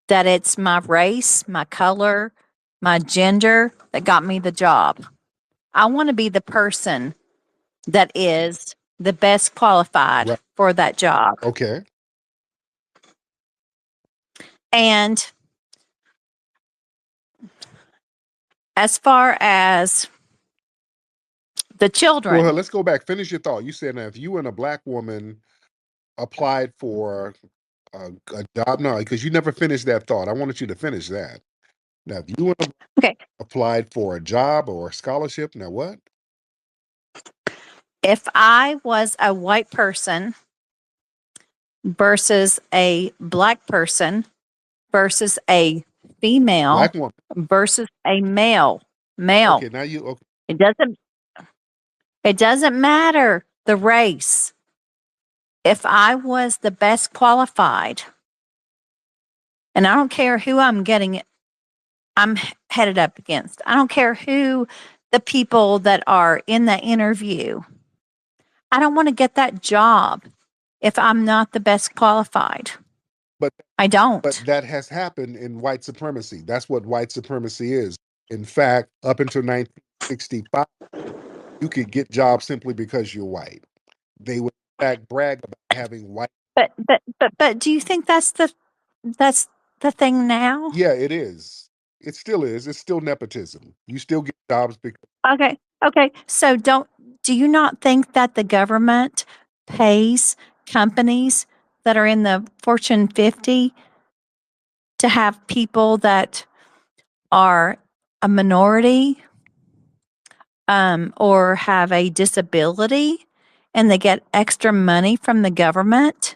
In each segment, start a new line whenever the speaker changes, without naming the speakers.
that it's my race, my color, my gender that got me the job. I want to be the person that is the best qualified
Right.
for that job.
Okay.
And as far as the
Well,
children,
let's go back. Finish your thought. You said now if you and a black woman applied for a job, no, because you never finished that thought. I wanted you to finish that. Now, if you and a
okay,
applied for a job or a scholarship, now what?
if I was a white person versus a black person versus a female
Black woman.
versus a male,
Okay, now you okay.
it doesn't it doesn't matter the race. If I was the best qualified, and I don't care who I'm headed up against. I don't care who the people that are in the interview. I don't want to get that job if I'm not the best qualified.
But
I
but
don't.
that has happened in white supremacy. That's what white supremacy is. In fact, up until 1965, you could get jobs simply because you're white. They would in fact brag about having white.
But do you think that's the thing now?
Yeah, it is. It still is. It's still nepotism. You still get jobs because
Okay. Okay. So do you not think that the government pays companies that are in the Fortune 50 to have people that are a minority or have a disability and they get extra money from the government?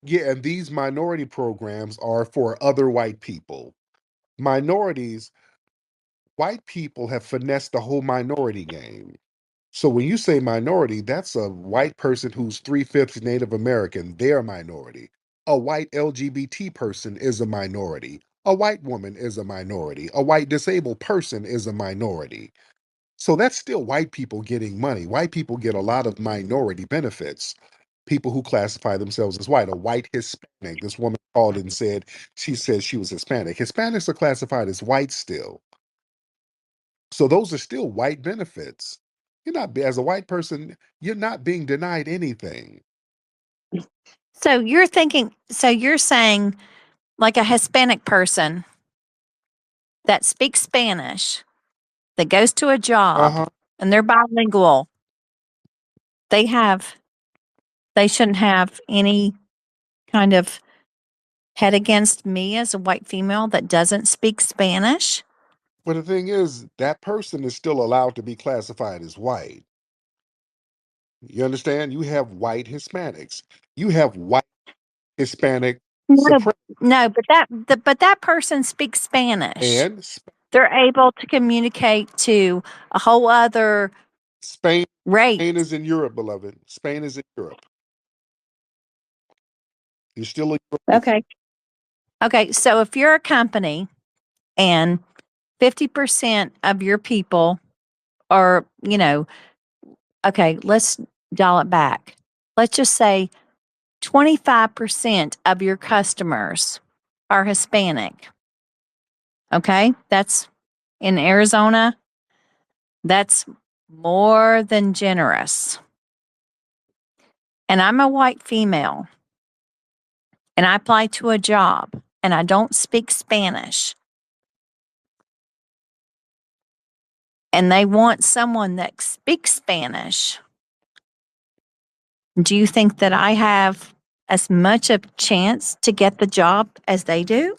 yeah, and these minority programs are for other white people. Minorities, white people have finessed the whole minority game. So when you say minority, that's a white person who's three-fifths Native American, they're a minority. A white LGBT person is a minority. A white woman is a minority. A white disabled person is a minority. So that's still white people getting money. White people get a lot of minority benefits. People who classify themselves as white, a white Hispanic. This woman called and said she said she was Hispanic. Hispanics are classified as white still. So those are still white benefits. You're not, as a white person, you're not being denied anything.
So you're saying like a Hispanic person that speaks Spanish, that goes to a job
Uh-huh.
and they're bilingual, they have they shouldn't have any kind of head against me as a white female that doesn't speak Spanish?
But the thing is, that person is still allowed to be classified as white. You understand? You have white Hispanics. You have white Hispanic
No,
supreme
no, but that person speaks Spanish.
and
They're able to communicate to a whole other
Spain.
race.
Spain is in Europe, beloved. Spain is in Europe. You're still in Europe.
Okay. Okay. So if you're a company and 50% of your people are, okay, let's dial it back. Let's just say 25% of your customers are Hispanic. Okay. That's in Arizona. That's more than generous. And I'm a white female and I apply to a job and I don't speak Spanish and they want someone that speaks Spanish, do you think that I have as much of a chance to get the job as they do?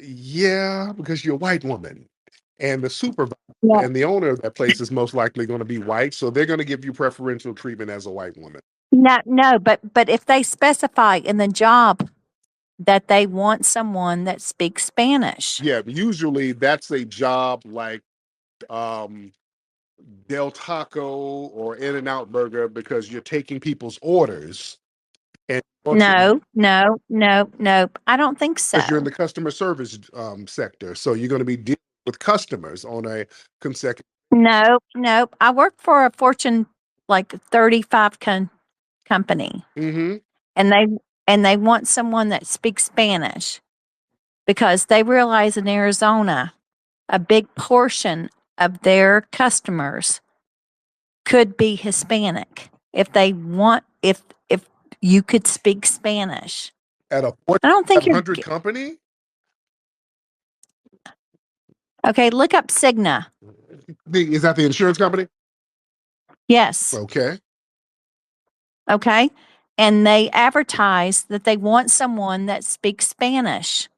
Yeah, because you're a white woman. And the supervisor
Yeah.
and the owner of that place is most likely going to be white, so they're going to give you preferential treatment as a white woman.
No, no, but if they specify in the job that they want someone that speaks Spanish.
Yeah, usually that's a job like um Del Taco or In and Out Burger because you're taking people's orders and
No, no, no, nope. I don't think
because you're in
so.
the customer service sector. So you're going to be dealing with customers on a consecutive.
Nope, nope. I work for a Fortune like 35 company
Hmm.
and they want someone that speaks Spanish. because they realize in Arizona, a big portion of their customers could be Hispanic if they want, if you could speak Spanish.
At a
I don't think
Fortune
you're
500 company?
okay. Look up Cigna.
Is that the insurance company?
Yes.
Okay.
Okay. And they advertise that they want someone that speaks Spanish.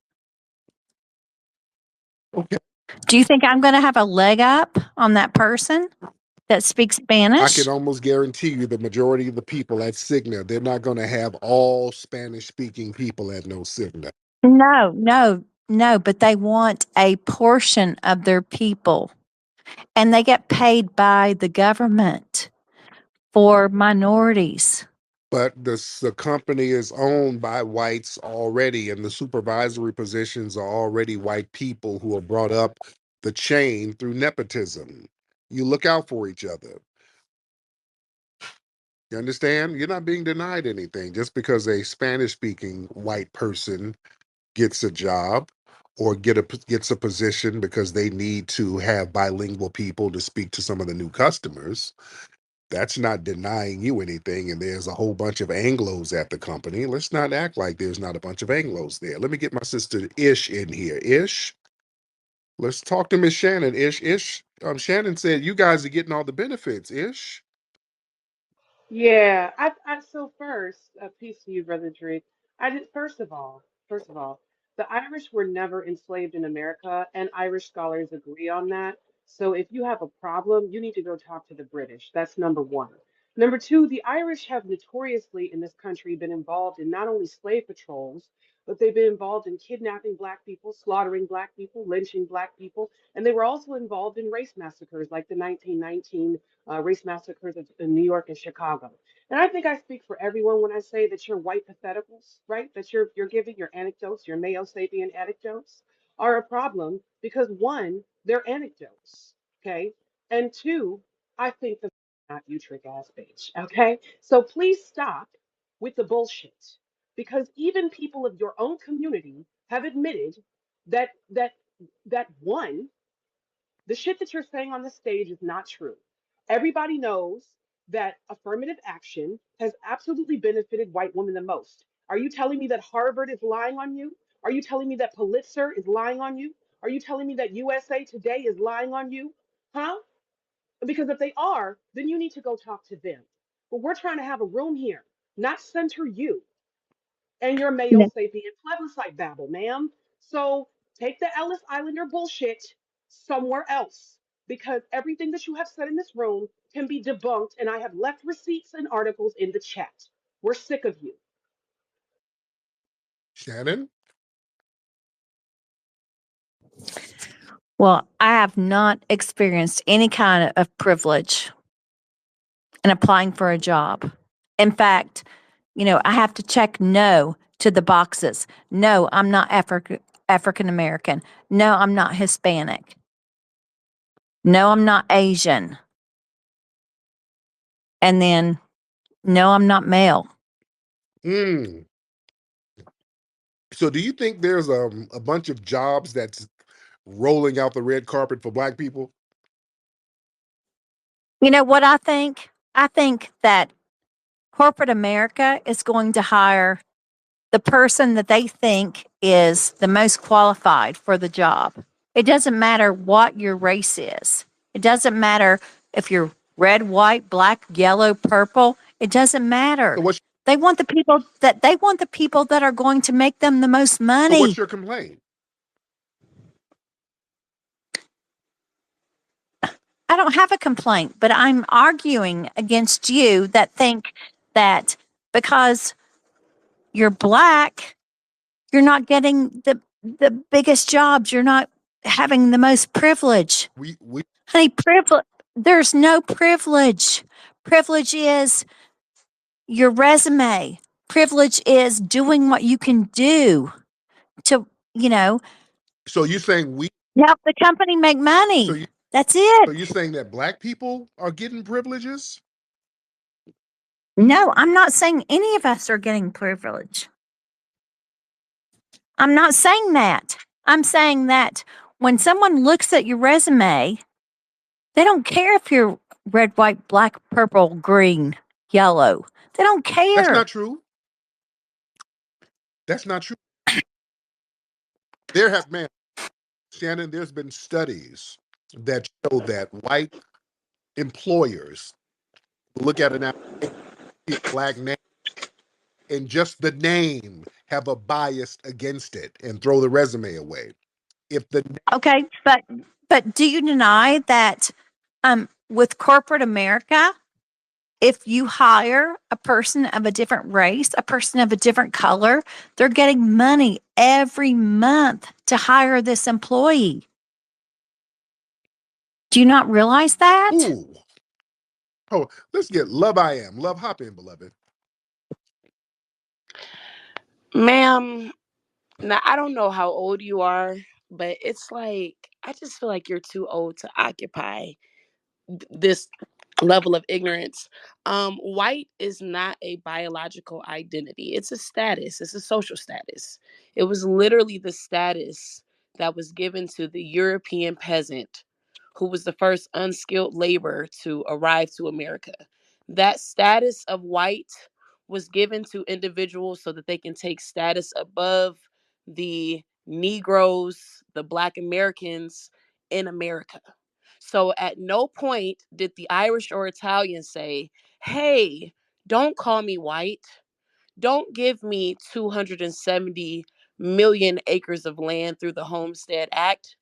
Okay.
Do you think I'm going to have a leg up on that person that speaks
I
Spanish?
can almost guarantee you the majority of the people at Cigna, they're not going to have all Spanish speaking people at no Cigna.
No, no, no, but they want a portion of their people, and they get paid by the government for minorities.
But the company is owned by whites already, and the supervisory positions are already white people who are brought up the chain through nepotism. You look out for each other. You understand? You're not being denied anything just because a Spanish speaking white person gets a job or gets a position because they need to have bilingual people to speak to some of the new customers. That's not denying you anything. And there's a whole bunch of Anglos at the company. Let's not act like there's not a bunch of Anglos there. Let me get my sister Ish in here. Ish, let's talk to Miss Shannon. Ish. Shannon said you guys are getting all the benefits. Ish.
Yeah, so first, peace to you, Brother Drake. I did first of all, the Irish were never enslaved in America, and Irish scholars agree on that. So if you have a problem, you need to go talk to the British. That's number one. Number two, the Irish have notoriously in this country been involved in not only slave patrols, but they've been involved in kidnapping black people, slaughtering black people, lynching black people, and they were also involved in race massacres like the 1919 race massacres in New York and Chicago. And I think I speak for everyone when I say that your white patheticals, right? That you're giving your anecdotes, your Mayo sapien anecdotes, are a problem because one, they're anecdotes, okay, and two, I think that not you trick ass bitch, okay. So please stop with the bullshit because even people of your own community have admitted that that one the shit that you're saying on the stage is not true. Everybody knows that affirmative action has absolutely benefited white women the most. Are you telling me that Harvard is lying on you? Are you telling me that Pulitzer is lying on you? Are you telling me that USA Today is lying on you? Huh? Because if they are, then you need to go talk to them. But we're trying to have a room here, not center you and your Mayo
No.
sapient plebiscite babble, ma'am. So take the Ellis Islander bullshit somewhere else because everything that you have said in this room can be debunked, and I have left receipts and articles in the chat. We're sick of you.
Shannon.
Well, I have not experienced any kind of privilege in applying for a job. In fact, I have to check no to the boxes. No, I'm not African American. No, I'm not Hispanic. No, I'm not Asian. And then no, I'm not male.
Mm. So do you think there's a bunch of jobs that's rolling out the red carpet for black people?
You know what I think? I think that corporate America is going to hire the person that they think is the most qualified for the job. It doesn't matter what your race is. It doesn't matter if you're red, white, black, yellow, purple. It doesn't
So
matter.
what's
They want the people that are going to make them the most
so what's
money.
your complaint?
I don't have a complaint, but I'm arguing against you that think that because you're black, you're not getting the biggest jobs. You're not having the most privilege.
We
Honey, privilege, there's no privilege. Privilege is your resume. Privilege is doing what you can do to, you know,
so you saying we
help the company make
so
money.
you
That's
so
it.
you're saying that black people are getting privileges?
No, I'm not saying any of us are getting privilege. I'm not saying that. I'm saying that when someone looks at your resume, they don't care if you're red, white, black, purple, green, yellow. They don't care.
That's not true. That's not true. Shannon, there's been studies that show that white employers look at an application, see a black name, and just the name have a bias against it and throw the resume away. If the
Okay, but do you deny that with corporate America, if you hire a person of a different race, a person of a different color, they're getting money every month to hire this employee. Do you not realize that?
ooh, oh, let's get Love I Am. Love, hop in, beloved.
Ma'am, now I don't know how old you are, but it's like I just feel like you're too old to occupy this level of ignorance. White is not a biological identity. It's a status. It's a social status. It was literally the status that was given to the European peasant who was the first unskilled labor to arrive to America. That status of white was given to individuals so that they can take status above the Negroes, the Black Americans in America. So at no point did the Irish or Italian say, hey, don't call me white. Don't give me 270 million acres of land through the Homestead Act.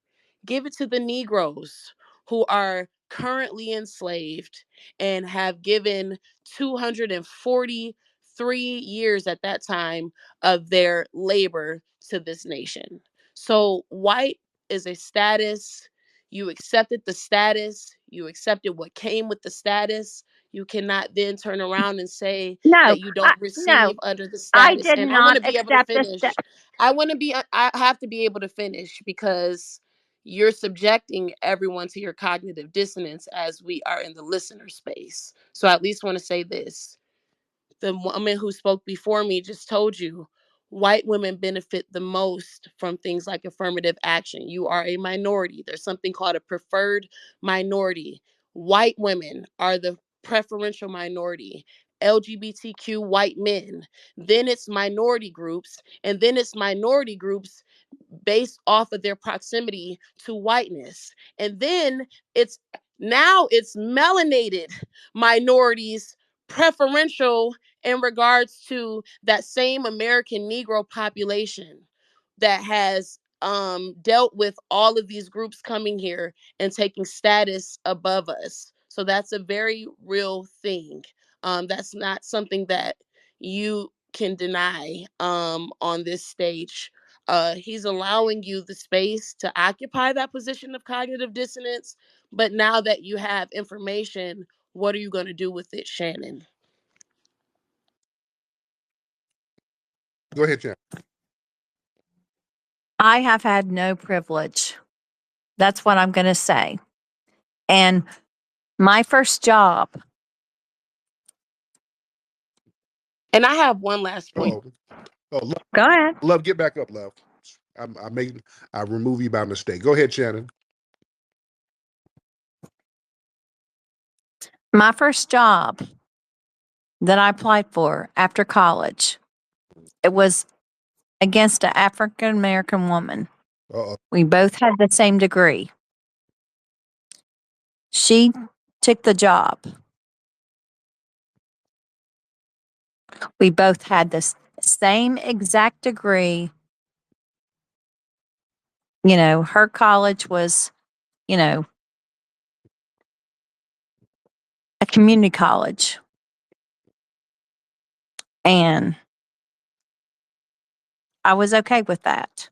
Give it to the Negroes who are currently enslaved and have given 243 years at that time of their labor to this nation. So, white is a status. You accepted the status, you accepted what came with the status. You cannot then turn around and say
No,
that you don't
no,
receive under the
I
status.
did
And I want
not
to be able to
accept this.
finish. I have to be able to finish because you're subjecting everyone to your cognitive dissonance as we are in the listener space. So I at least want to say this. The woman who spoke before me just told you white women benefit the most from things like affirmative action. You are a minority. There's something called a preferred minority. White women are the preferential minority. LGBTQ white men. Then it's minority groups. And then it's minority groups based off of their proximity to whiteness. And then it's it's melanated minorities preferential in regards to that same American Negro population that has dealt with all of these groups coming here and taking status above us. So that's a very real thing. That's not something that you can deny on this stage. He's allowing you the space to occupy that position of cognitive dissonance. But now that you have information, what are you going to do with it, Shannon?
Go ahead, Shannon.
I have had no privilege. That's what I'm going to say. And my first job.
And I have one last point.
Love,
Go ahead.
love, get back up, love. I remove you by mistake. Go ahead, Shannon.
My first job that I applied for after college, it was against an African American woman.
Uh-oh.
We both had the same degree. She took the job. We both had the same exact degree. Her college was, a community college. And I was okay with that.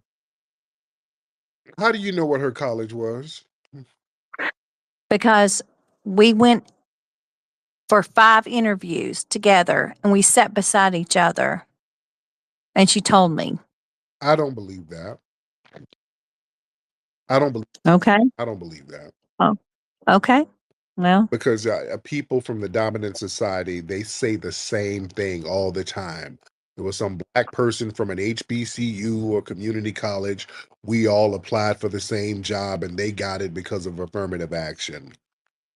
How do you know what her college was?
Because we went for 5 interviews together and we sat beside each other. And she told me.
I don't believe that. I don't believe.
Okay.
I don't believe that.
Oh, okay. Well,
because people from the dominant society, they say the same thing all the time. It was some black person from an HBCU or community college. We all applied for the same job and they got it because of affirmative action.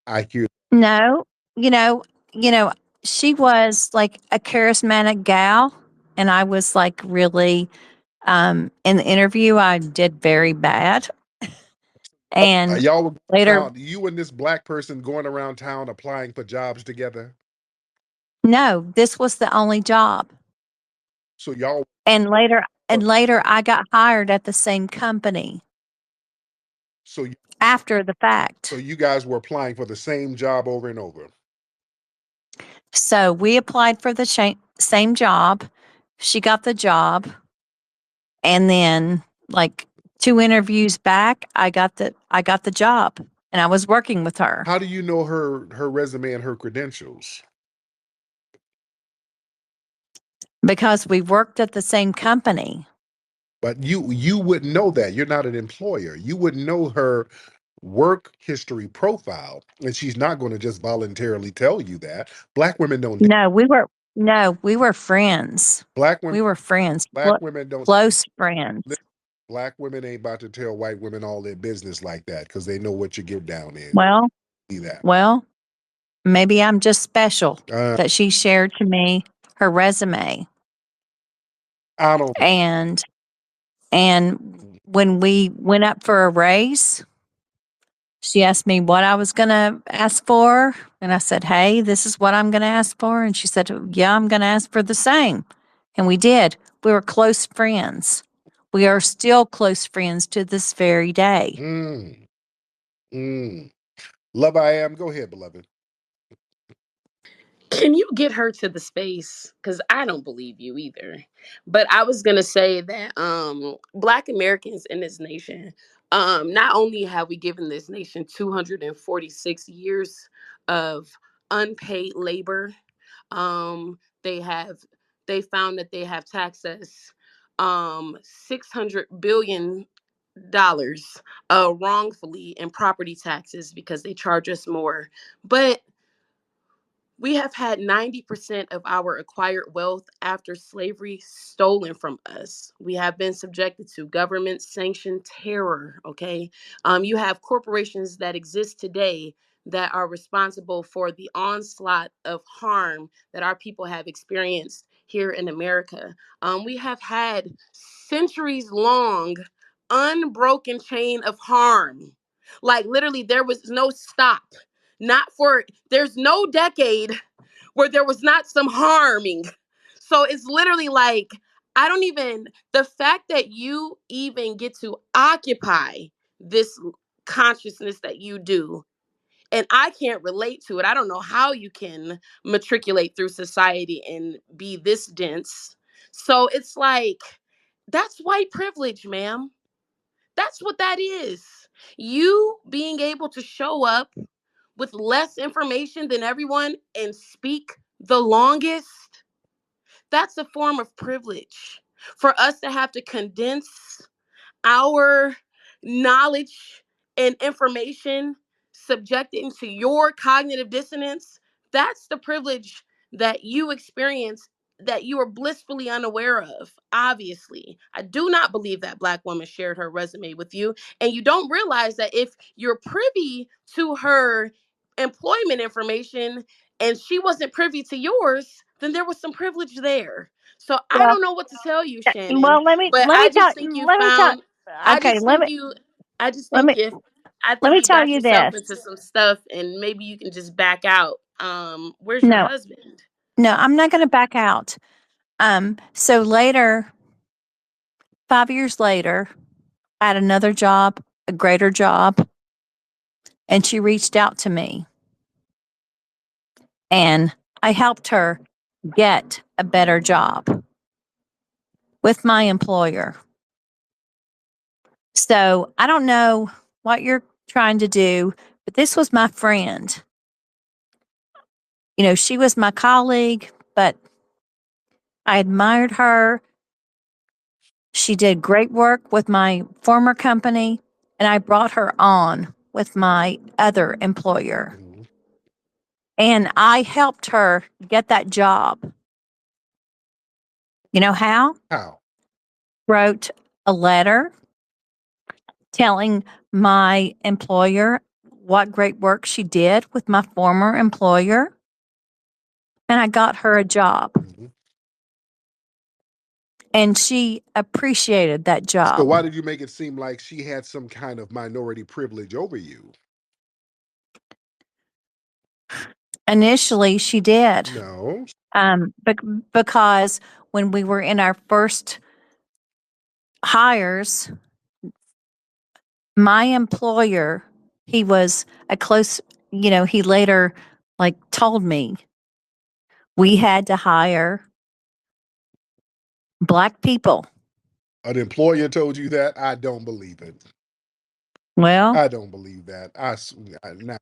I hear.
No, you know, you know, she was like a charismatic gal, and I was like really in the interview I did very bad. And
Y'all were
later,
around, you and this black person going around town applying for jobs together.
no, this was the only job.
So y'all,
And later I got hired at the same company
so you,
after the
so
fact.
you guys were applying for the same job over and over.
So we applied for the same job. She got the job, and then like 2 interviews back, I got the job, and I was working with her
How do you know her resume and her credentials?
because we worked at the same company.
But you wouldn't know that. You're not an employer. You wouldn't know her work history profile, and she's not going to just voluntarily tell you that. Black women don't.
No, we were friends.
Black women.
We were friends,
Black women don't.
close friends.
Black women ain't about to tell white women all their business like that because they know what you get down in.
Well,
See that?
well, maybe I'm just special
Uh,
that she shared to me her resume.
I don't.
And when we went up for a raise, she asked me what I was going to ask for, and I said, "Hey, this is what I'm going to ask for." And she said, "Yeah, I'm going to ask for the same." And we did. We were close friends. We are still close friends to this very day.
Mm, mm. Love I am. Go ahead, beloved.
Can you get her to the space? Because I don't believe you either. But I was gonna say that Black Americans in this nation, not only have we given this nation 246 years of unpaid labor, they have they found that they have taxed us 600 billion dollars wrongfully in property taxes because they charge us more. But we have had 90% of our acquired wealth after slavery stolen from us. We have been subjected to government sanctioned terror. Okay. You have corporations that exist today that are responsible for the onslaught of harm that our people have experienced here in America. We have had centuries long, unbroken chain of harm. Like literally, there was no stop. Not for There's no decade where there was not some harming. So it's literally like, I don't even, the fact that you even get to occupy this consciousness that you do, and I can't relate to it. I don't know how you can matriculate through society and be this dense. So it's like, that's white privilege, ma'am. That's what that is. You being able to show up with less information than everyone and speak the longest, that's a form of privilege. For us to have to condense our knowledge and information subjected into your cognitive dissonance, that's the privilege that you experience that you are blissfully unaware of. Obviously, I do not believe that Black woman shared her resume with you, and you don't realize that if you're privy to her employment information and she wasn't privy to yours, then there was some privilege there. So I
Well,
don't know what to tell you, Shannon,
well, let me
but
let
I
me tell
just think you
let me tell.
found I
Okay,
just think you I just
let
think
me
if I
let
think
me
you
tell
got
you
yourself
this.
into some stuff and maybe you can just back out. Where's your
No,
husband?
no, I'm not going to back out. So later, 5 years later, I had another job, a greater job, and she reached out to me, and I helped her get a better job with my employer. So I don't know what you're trying to do, but this was my friend. She was my colleague, but I admired her. She did great work with my former company, and I brought her on with my other employer.
Mhm.
And I helped her get that job. You know how?
How?
Wrote a letter telling my employer what great work she did with my former employer, and I got her a job,
Hmm.
and she appreciated that
So
job.
why did you make it seem like she had some kind of minority privilege over you?
Initially, she did,
No.
bec because when we were in our first hires, my employer, he was a close, he later, like, told me we had to hire Black people.
An employer told you that? I don't believe it.
Well,
I don't believe that. Now,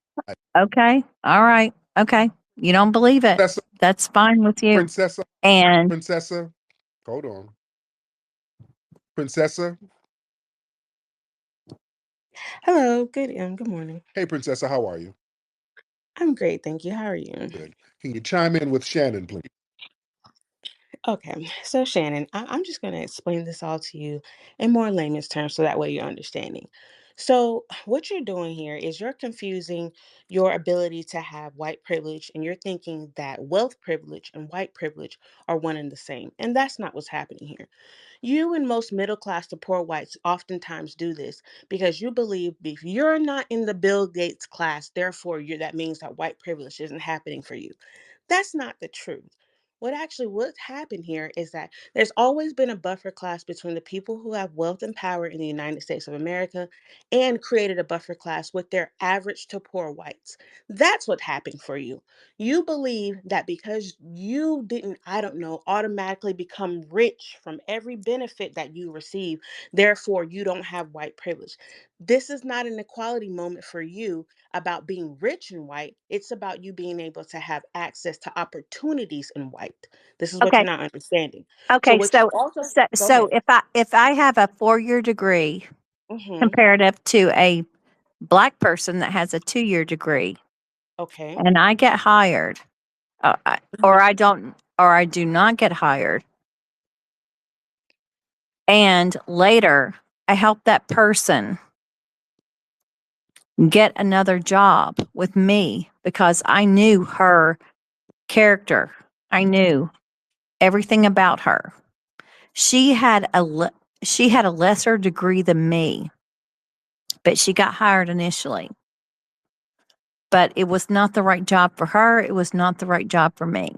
okay. All right. Okay. You don't believe it.
Princessa,
That's fine with you.
Princessa,
And
Princessa, hold on. Princessa,
Hello, good morning.
hey, Princessa, how are you?
I'm great, thank you. How are you?
Good. Can you chime in with Shannon, please?
Okay, so Shannon, I'm just going to explain this all to you in more layman's terms so that way you're understanding. So, what you're doing here is you're confusing your ability to have white privilege and you're thinking that wealth privilege and white privilege are one and the same. And that's not what's happening here. You and most middle class to poor whites oftentimes do this because you believe if you're not in the Bill Gates class, therefore that means that white privilege isn't happening for you. That's not the truth. What happened here is that there's always been a buffer class between the people who have wealth and power in the United States of America and created a buffer class with their average to poor whites. That's what happened for you. You believe that because you didn't, I don't know, automatically become rich from every benefit that you receive, therefore you don't have white privilege. This is not an equality moment for you about being rich in white. It's about you being able to have access to opportunities in white. This is what
okay.
you're not understanding. So
Okay.
what you
So,
also
so,
go
so
ahead.
if I have a 4-year degree
Mm-hmm.
comparative to a Black person that has a 2-year degree,
Okay.
and I get hired,
Mhm.
or I do not get hired, and later I help that person get another job with me because I knew her character. I knew everything about her. She had she had a lesser degree than me, but she got hired initially. But it was not the right job for her. It was not the right job for me.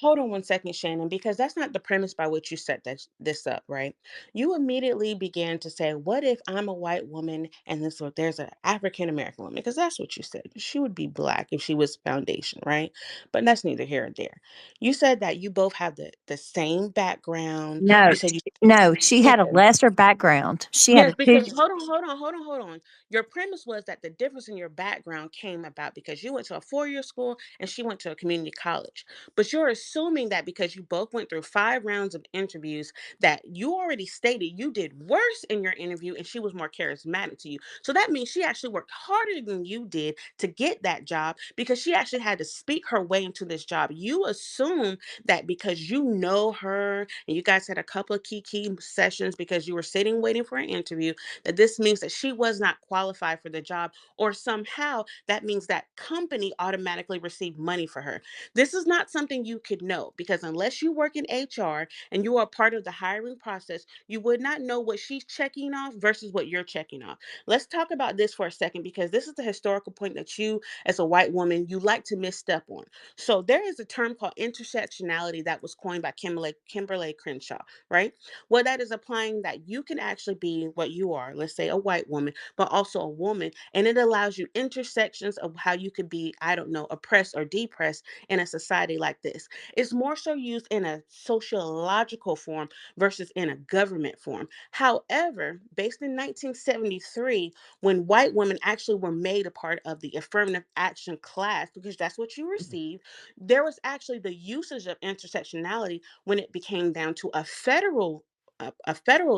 Hold on one second, Shannon, because that's not the premise by which you set this up, right? You immediately began to say, "What if I'm a white woman and there's an African American woman?" Because that's what you said. She would be Black if she was foundation, right? But that's neither here nor there. You said that you both have the same background.
No,
You said you.
no, she had a
Yes.
lesser background. She had
Yes,
a
because
two.
hold on. Your premise was that the difference in your background came about because you went to a 4-year school and she went to a community college. But you're assuming that because you both went through 5 rounds of interviews, that you already stated you did worse in your interview and she was more charismatic to you. So that means she actually worked harder than you did to get that job because she actually had to speak her way into this job. You assume that because you know her and you guys had a couple of key sessions because you were sitting waiting for an interview, that this means that she was not qualified for the job, or somehow that means that company automatically received money for her. This is not something you could know because unless you work in HR and you are part of the hiring process, you would not know what she's checking off versus what you're checking off. Let's talk about this for a second because this is the historical point that you, as a white woman, you like to misstep on. So there is a term called intersectionality that was coined by Kimberly Crenshaw, right? Well, that is applying that you can actually be what you are, let's say a white woman, but also a woman, and it allows you intersections of how you could be, I don't know, oppressed or depressed in a society like this. It's more so used in a sociological form versus in a government form. However, based in 1973, when white women actually were made a part of the affirmative action class, because that's what you received, there was actually the usage of intersectionality when it became down to a federal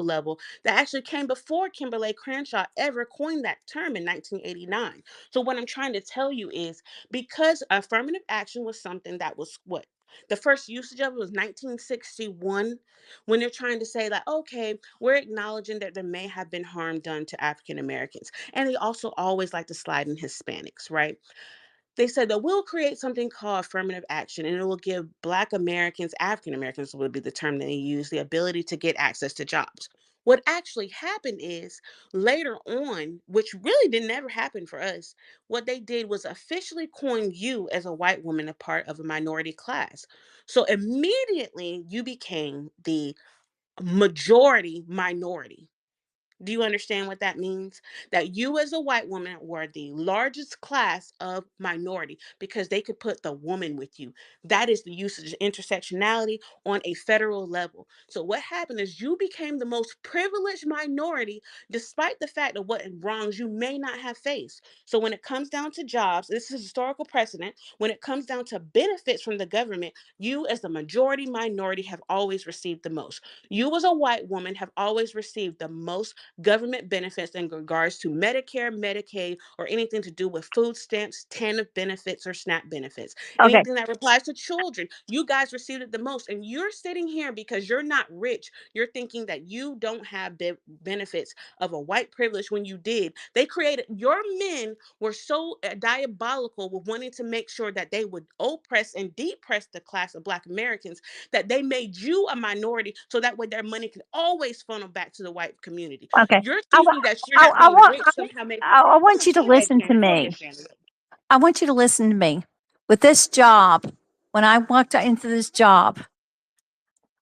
level that actually came before Kimberly Crenshaw ever coined that term in 1989. So what I'm trying to tell you is because affirmative action was something that was what The first usage of it was 1961, when they're trying to say that, okay, we're acknowledging that there may have been harm done to African Americans. And they also always like to slide in Hispanics, right? They said that we'll create something called affirmative action, and it will give Black Americans, African Americans would be the term that they use, the ability to get access to jobs. What actually happened is later on, which really did never happen for us, what they did was officially coin you as a white woman a part of a minority class. So immediately you became the majority minority. Do you understand what that means? That you, as a white woman, were the largest class of minority because they could put the woman with you. That is the usage of intersectionality on a federal level. So, what happened is you became the most privileged minority despite the fact of what wrongs you may not have faced. So, when it comes down to jobs, this is historical precedent. When it comes down to benefits from the government, you, as the majority minority, have always received the most. You, as a white woman, have always received the most government benefits in regards to Medicare, Medicaid, or anything to do with food stamps, TANF benefits, or SNAP benefits.
Okay.
Anything that applies to children, you guys received it the most. And you're sitting here because you're not rich. You're thinking that you don't have benefits of a white privilege when you did. They created, your men were so diabolical with wanting to make sure that they would oppress and depress the class of Black Americans, that they made you a minority so that way their money could always funnel back to the white community.
Okay.
You're
I, wa-
thinking that you're not
I
being
want
rich somehow makes it.
I
Hold
want
on,
you to
go ahead,
listen to
Shannon. Go
me.
ahead, Shannon.
I want you to listen to me. With this job, when I walked into this job,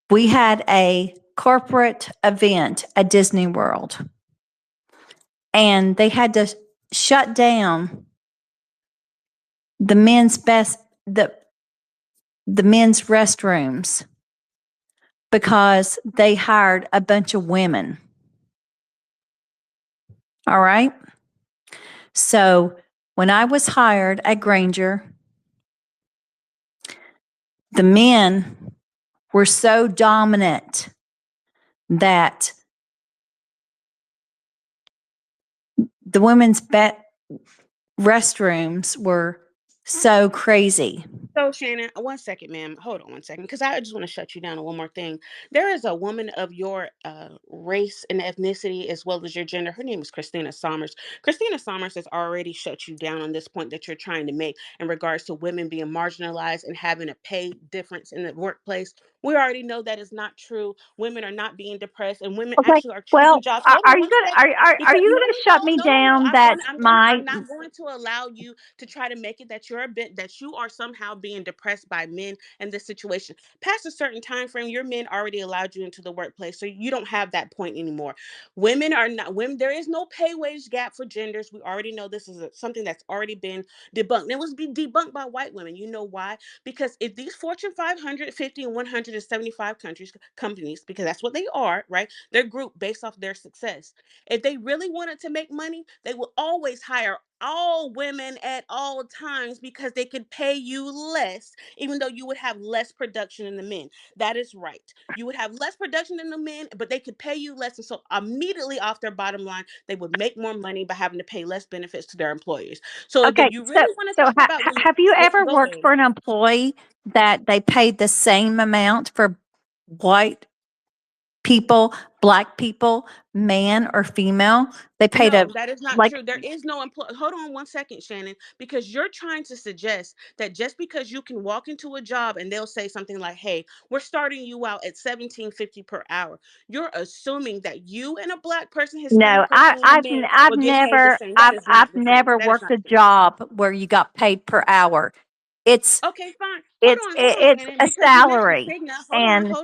we had a corporate event at Disney World, and they had to shut down the men's best the men's restrooms because they hired a bunch of women. All right. So when I was hired at Granger, the men were so dominant that the women's restrooms were so crazy.
So, Shannon, 1 second, ma'am. Hold on 1 second, because I just want to shut you down on one more thing. There is a woman of your race and ethnicity as well as your gender. Her name is Christina Sommers. Christina Sommers has already shut you down on this point that you're trying to make in regards to women being marginalized and having a pay difference in the workplace. We already know that is not true. Women are not being depressed, and women
Okay.
actually are choosing
Well,
jobs. Hold on
are you
one
gonna
second,
are
because
you
no,
gonna
no,
shut
no,
me
no, no, no.
down? That
I'm
my
not going to allow you to try to make it that you're a bit that you are somehow being depressed by men in this situation. Past a certain time frame, your men already allowed you into the workplace, so you don't have that point anymore. Women are not women. There is no pay wage gap for genders. We already know this is something that's already been debunked. It was be debunked by white women. You know why? Because if these Fortune 500, 50, and 175 countries companies, because that's what they are, right? They're grouped based off their success. If they really wanted to make money, they will always hire all women at all times because they could pay you less, even though you would have less production than the men. That is right. You would have less production than the men, but they could pay you less. And so immediately off their bottom line, they would make more money by having to pay less benefits to their employers. So if
okay?
you
So
really want to talk about women,
have you ever
go
worked
ahead.
for an employee that they paid the same amount for white people, black people, man or female? They paid a
No, that is not
like
true. There is no employ. Hold on 1 second, Shannon, because you're trying to suggest that just because you can walk into a job and they'll say something like, "Hey, we're starting you out at 17.50 per hour," you're assuming that you and a black person,
no.
Hispanic person, and a man will get paid the same. That is not
I've
the truth.
never
That is
worked
not
a
true.
job where you got paid per hour. It's
Okay, fine. Hold on,
it's
Shannon,
a
because you mentioned
salary,
Cigna.
and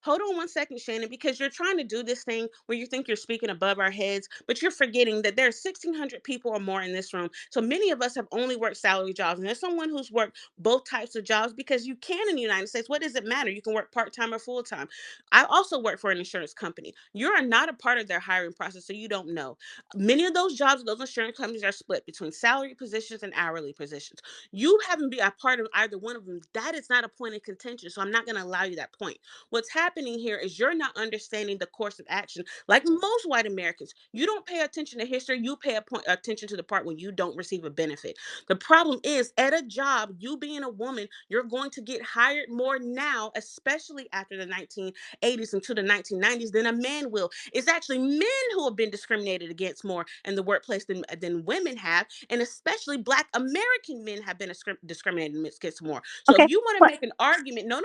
Hold on 1 second, Shannon, because you're trying to do this thing where you think you're speaking above our heads, but you're forgetting that there are 1,600 people or more in this room. So many of us have only worked salary jobs, and there's someone who's worked both types of jobs because you can in the United States. What does it matter? You can work part time or full time. I also work for an insurance company. You are not a part of their hiring process, so you don't know. Many of those jobs, those insurance companies are split between salary positions and hourly positions. You haven't been a part of either one of them. That is not a point of contention. So I'm not going to allow you that point. What's happening happening here is you're not understanding the course of action. Like most white Americans, you don't pay attention to history. You pay attention to the part when you don't receive a benefit. The problem is at a job, you being a woman, you're going to get hired more now, especially after the 1980s into the 1990s, than a man will. It's actually men who have been discriminated against more in the workplace than women have. And especially Black American men have been discriminated against more. So
Okay.
if you want to make an argument, no.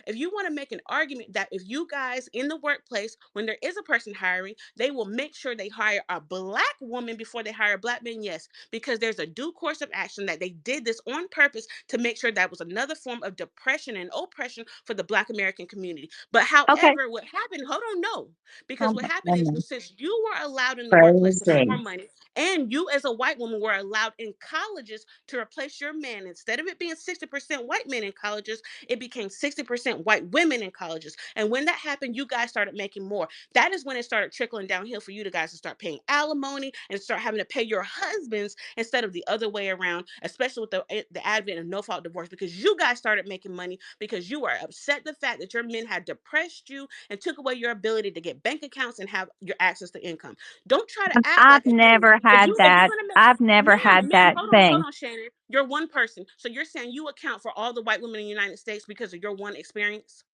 If you want to make an argument that if you guys in the workplace, when there is a person hiring, they will make sure they hire a Black woman before they hire a Black man, yes, because there's a due course of action that they did this on purpose to make sure that was another form of depression and oppression for the Black American community. But
Okay.
however, what happened, hold on, no, because
Oh
what
my
happened is
goodness.
since you were allowed in the workplace to make more
Crazy.
money, and you as a white woman were allowed in colleges to replace your man, instead of it being 60% white men in colleges, it became 60% white women in colleges. And when that happened, you guys started making more. That is when it started trickling downhill for you to guys to start paying alimony and start having to pay your husbands instead of the other way around, especially with the advent of no-fault divorce, because you guys started making money because you were upset the fact that your men had depressed you and took away your ability to get bank accounts and have your access to income. Don't try to act
I've
like again,
never had
if you're
that.
gonna make
I've never had
ma'am,
that
hold
thing.
on, Shannon. You're one person. So you're saying you account for all the white women in the United States because of your one experience?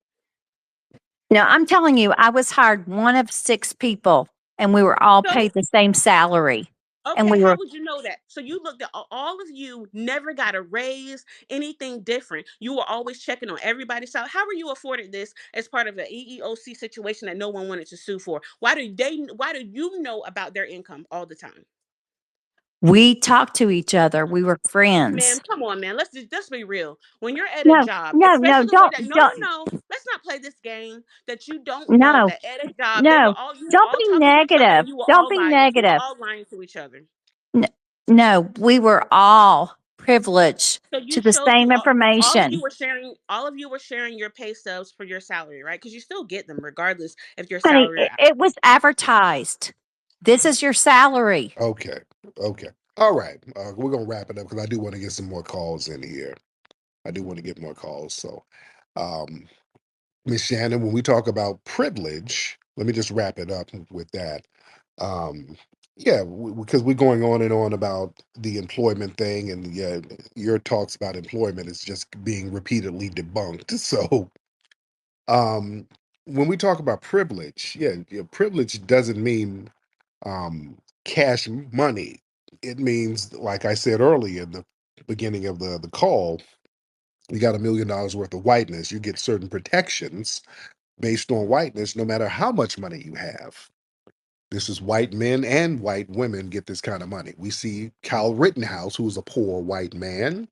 No, I'm telling you, I was hired one of 6 people and we were all
So
paid the same salary. And
okay,
we
how
were
would you know that? So you looked at all of you never got a raise, anything different. You were always checking on everybody's salary. How were you afforded this as part of an EEOC situation that no one wanted to sue for? Why do you know about their income all the time?
we talked to each other. We were
Ma'am,
friends.
come on, man. Let's be real. When you're at a
No,
job,
no, no,
especially the way
don't
that
don't
let's not play this game that you don't know
no,
that at a job
no.
you were
Don't
all
be
talking to each other
negative.
and you were
Don't
all
be
liars. You were
negative.
all lying to each other.
No, we were all privileged
So
to
you
the
showed
same
all of you
information.
were sharing your pay stubs for your salary, right? Because you still get them regardless if your
Honey,
salary.
it was advertised. This is your salary.
Okay. Okay. All right. We're gonna wrap it up because I do want to get some more calls in here. I do want to get more calls. So, um, Miss Shannon, when we talk about privilege, let me just wrap it up with that. Um, yeah, because we're going on and on about the employment thing, and yeah, your talks about employment is just being repeatedly debunked. So, um, when we talk about privilege, yeah, privilege doesn't mean cash money. It means, like I said earlier in the beginning of the call, you got $1 million worth of whiteness. You get certain protections based on whiteness, no matter how much money you have. This is white men and white women get this kind of money. We see Kyle Rittenhouse, who was a poor white man.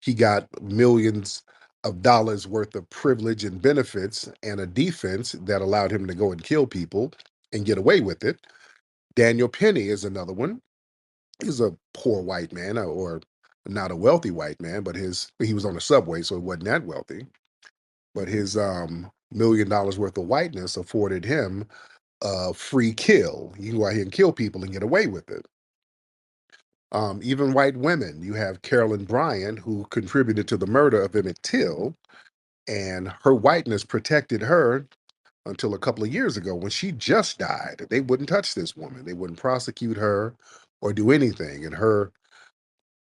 He got millions of dollars worth of privilege and benefits and a defense that allowed him to go and kill people and get away with it. Daniel Penny is another one. He's a poor white man, or not a wealthy white man, but he was on the subway, so he wasn't that wealthy. But his $1 million worth of whiteness afforded him a free kill. You can go out here and kill people and get away with it. Even white women, you have Carolyn Bryant, who contributed to the murder of Emmett Till, and her whiteness protected her until a couple of years ago when she just died. They wouldn't touch this woman. They wouldn't prosecute her or do anything. And her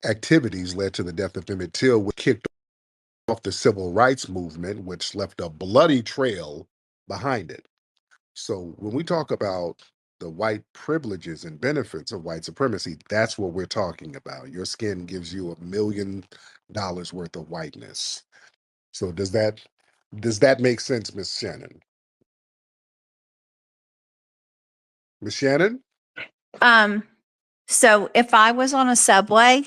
activities led to the death of Emmett Till, which kicked off the civil rights movement, which left a bloody trail behind it. So when we talk about the white privileges and benefits of white supremacy, that's what we're talking about. Your skin gives you $1 million worth of whiteness. So does that make sense, Miss Shannon? Miss Shannon?
So if I was on a subway